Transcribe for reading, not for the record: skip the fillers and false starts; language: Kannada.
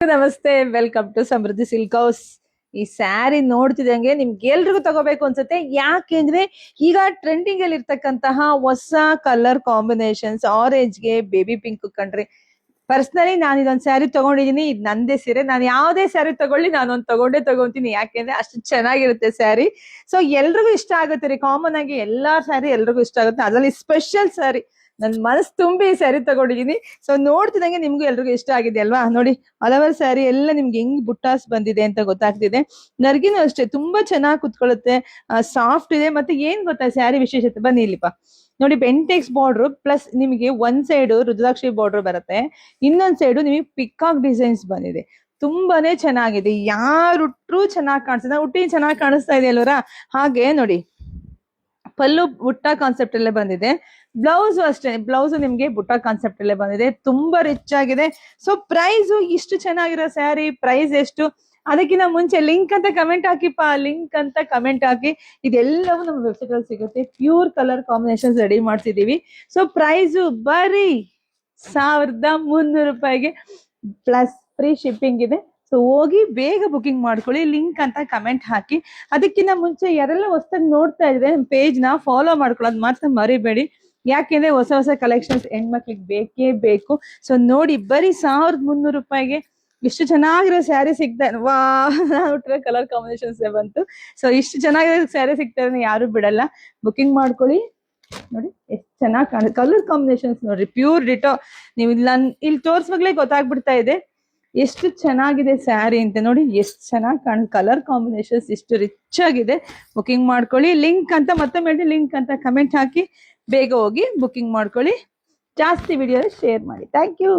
ನಮಸ್ತೆ, welcome to Samruddhi silk house. ಈ ಸ್ಯಾರಿ ನೋಡ್ತಿದಂಗೆ ನಿಮ್ಗೆ ಎಲ್ರಿಗೂ ತಗೋಬೇಕು ಅನ್ಸುತ್ತೆ. ಯಾಕೆಂದ್ರೆ ಈಗ ಟ್ರೆಂಡಿಂಗ್ ಅಲ್ಲಿ ಇರ್ತಕ್ಕಂತಹ ಹೊಸ ಕಲರ್ ಕಾಂಬಿನೇಷನ್ಸ್, ಆರೆಂಜ್ಗೆ ಬೇಬಿ ಪಿಂಕ್ ಕಂಡ್ರಿ. ಪರ್ಸನಲಿ ನಾನು ಇದೊಂದು ಸ್ಯಾರಿ ತಗೊಂಡಿದೀನಿ. ಇದು ನಂದೇ ಸೀರೆ. ನಾನು ಯಾವುದೇ ಸ್ಯಾರಿ ತಗೊಳ್ಳಿ ನಾನೊಂದು ತಗೊಂತೀನಿ. ಯಾಕೆಂದ್ರೆ ಅಷ್ಟು ಚೆನ್ನಾಗಿರುತ್ತೆ ಸ್ಯಾರಿ. ಸೊ ಎಲ್ರಿಗೂ ಇಷ್ಟ ಆಗುತ್ತೆ ರೀ. ಕಾಮನ್ ಆಗಿ ಎಲ್ಲಾ ಸ್ಯಾರಿ ಎಲ್ರಿಗೂ ಇಷ್ಟ ಆಗುತ್ತೆ. ಅದರಲ್ಲಿ ಸ್ಪೆಷಲ್ ಸ್ಯಾರಿ ನನ್ ಮನಸ್ಸು ತುಂಬಿ ಸ್ಯಾರಿ ತಗೊಂಡಿದೀನಿ. ಸೊ ನೋಡ್ತಿದಂಗೆ ನಿಮ್ಗೂ ಎಲ್ರಿಗೂ ಇಷ್ಟ ಆಗಿದೆ ಅಲ್ವಾ? ನೋಡಿ, ಹಲವಾರು ಸ್ಯಾರಿ ಎಲ್ಲ ನಿಮ್ಗೆ ಹೆಂಗ್ ಬುಟ್ಟಾಸ್ ಬಂದಿದೆ ಅಂತ ಗೊತ್ತಾಗ್ತಿದೆ. ನರ್ಗಿನೂ ಅಷ್ಟೇ ತುಂಬಾ ಚೆನ್ನಾಗಿ ಕುತ್ಕೊಳ್ಳುತ್ತೆ, ಸಾಫ್ಟ್ ಇದೆ. ಮತ್ತೆ ಏನ್ ಗೊತ್ತಾ ಸ್ಯಾರಿ ವಿಶೇಷತೆ, ಬನ್ನಿ ಇಲ್ಲಿಪ್ಪ ನೋಡಿ. ಬೆಂಟೆಕ್ಸ್ ಬಾರ್ಡರ್ ಪ್ಲಸ್ ನಿಮಗೆ ಒಂದ್ ಸೈಡ್ ರುದ್ರಾಕ್ಷಿ ಬಾರ್ಡರ್ ಬರುತ್ತೆ, ಇನ್ನೊಂದ್ ಸೈಡು ನಿಮಗೆ ಪಿಕಾಕ್ ಡಿಸೈನ್ಸ್ ಬಂದಿದೆ. ತುಂಬಾನೇ ಚೆನ್ನಾಗಿದೆ. ಯಾರುಟ್ರು ಚೆನ್ನಾಗಿ ಕಾಣಿಸ್ತದೆ. ಹುಟ್ಟಿ ಚೆನ್ನಾಗಿ ಕಾಣಿಸ್ತಾ ಇದೆ ಅಲ್ವರ? ಹಾಗೆ ನೋಡಿ, ಪಲ್ಲು ಬುಟ್ಟ ಕಾನ್ಸೆಪ್ಟ್ ಅಲ್ಲೇ ಬಂದಿದೆ. ಬ್ಲೌಸ್ ಅಷ್ಟೇ, ಬ್ಲೌಸ್ ನಿಮ್ಗೆ ಬುಟ್ಟ ಕಾನ್ಸೆಪ್ಟ್ ಅಲ್ಲೇ ಬಂದಿದೆ. ತುಂಬಾ ರಿಚ್ ಆಗಿದೆ. ಸೊ ಪ್ರೈಸ್ ಇಷ್ಟು ಚೆನ್ನಾಗಿರೋ ಸ್ಯಾರಿ ಪ್ರೈಸ್ ಎಷ್ಟು? ಅದಕ್ಕಿಂತ ಮುಂಚೆ ಲಿಂಕ್ ಅಂತ ಕಮೆಂಟ್ ಹಾಕಿಪ್ಪ, ಲಿಂಕ್ ಅಂತ ಕಮೆಂಟ್ ಹಾಕಿ. ಇದೆಲ್ಲವೂ ನಮ್ಮ ವೆಬ್ಸೈಟ್ ಅಲ್ಲಿ ಸಿಗುತ್ತೆ. ಪ್ಯೂರ್ ಕಲರ್ ಕಾಂಬಿನೇಷನ್ಸ್ ರೆಡಿ ಮಾಡ್ತಿದೀವಿ. ಸೊ ಪ್ರೈಸ್ ಬರೀ 1300 ರೂಪಾಯಿಗೆ ಪ್ಲಸ್ ಫ್ರೀ ಶಿಪ್ಪಿಂಗ್ ಇದೆ. ಸೊ ಹೋಗಿ ಬೇಗ ಬುಕಿಂಗ್ ಮಾಡ್ಕೊಳ್ಳಿ. ಲಿಂಕ್ ಅಂತ ಕಮೆಂಟ್ ಹಾಕಿ. ಅದಕ್ಕಿಂತ ಮುಂಚೆ ಯಾರೆಲ್ಲ ಹೊಸದಾಗಿ ನೋಡ್ತಾ ಇದ್ರೆ ನಮ್ಮ ಪೇಜ್ ನ ಫಾಲೋ ಮಾಡ್ಕೊಳ್ಳೋದು ಮಾತ್ರ ಮರಿಬೇಡಿ. ಯಾಕೆಂದ್ರೆ ಹೊಸ ಹೊಸ ಕಲೆಕ್ಷನ್ಸ್ ಹೆಣ್ಮಕ್ಳಿಗೆ ಬೇಕೇ ಬೇಕು. ಸೊ ನೋಡಿ, ಬರೀ 1300 ರೂಪಾಯಿಗೆ ಇಷ್ಟು ಚೆನ್ನಾಗಿರೋ ಸ್ಯಾರಿ ಸಿಗ್ತಾ. ವಾ, ಕಲರ್ ಕಾಂಬಿನೇಷನ್ಸ್ ಬಂತು. ಸೊ ಇಷ್ಟು ಚೆನ್ನಾಗಿರೋ ಸ್ಯಾರಿ ಸಿಗ್ತಾ ಇದ್ರೆ ಯಾರು ಬಿಡಲ್ಲ. ಬುಕಿಂಗ್ ಮಾಡ್ಕೊಳ್ಳಿ. ನೋಡಿ ಎಷ್ಟು ಚೆನ್ನಾಗಿ ಕಾಣುತ್ತೆ ಕಲರ್ ಕಾಂಬಿನೇಷನ್ಸ್. ನೋಡ್ರಿ, ಪ್ಯೂರ್ ಡಿಟೋ. ನೀವು ಇಲ್ಲಿ ತೋರ್ಸ್ವಾಗ್ಲೇ ಗೊತ್ತಾಗ್ಬಿಡ್ತಾ ಇದೆ ಎಷ್ಟು ಚೆನ್ನಾಗಿದೆ ಸ್ಯಾರಿ ಅಂತ. ನೋಡಿ ಎಷ್ಟು ಚೆನ್ನಾಗಿ ಕಾಣುತ್ತೆ. ಕಲರ್ ಕಾಂಬಿನೇಷನ್ಸ್ ಇಷ್ಟು ರಿಚ್ ಆಗಿದೆ. ಬುಕಿಂಗ್ ಮಾಡ್ಕೊಳ್ಳಿ. ಲಿಂಕ್ ಅಂತ ಮತ್ತೊಮ್ಮೆ ಲಿಂಕ್ ಅಂತ ಕಮೆಂಟ್ ಹಾಕಿ ಬೇಗ ಹೋಗಿ ಬುಕಿಂಗ್ ಮಾಡ್ಕೊಳ್ಳಿ. ಜಾಸ್ತಿ ವಿಡಿಯೋ ಶೇರ್ ಮಾಡಿ. Thank you.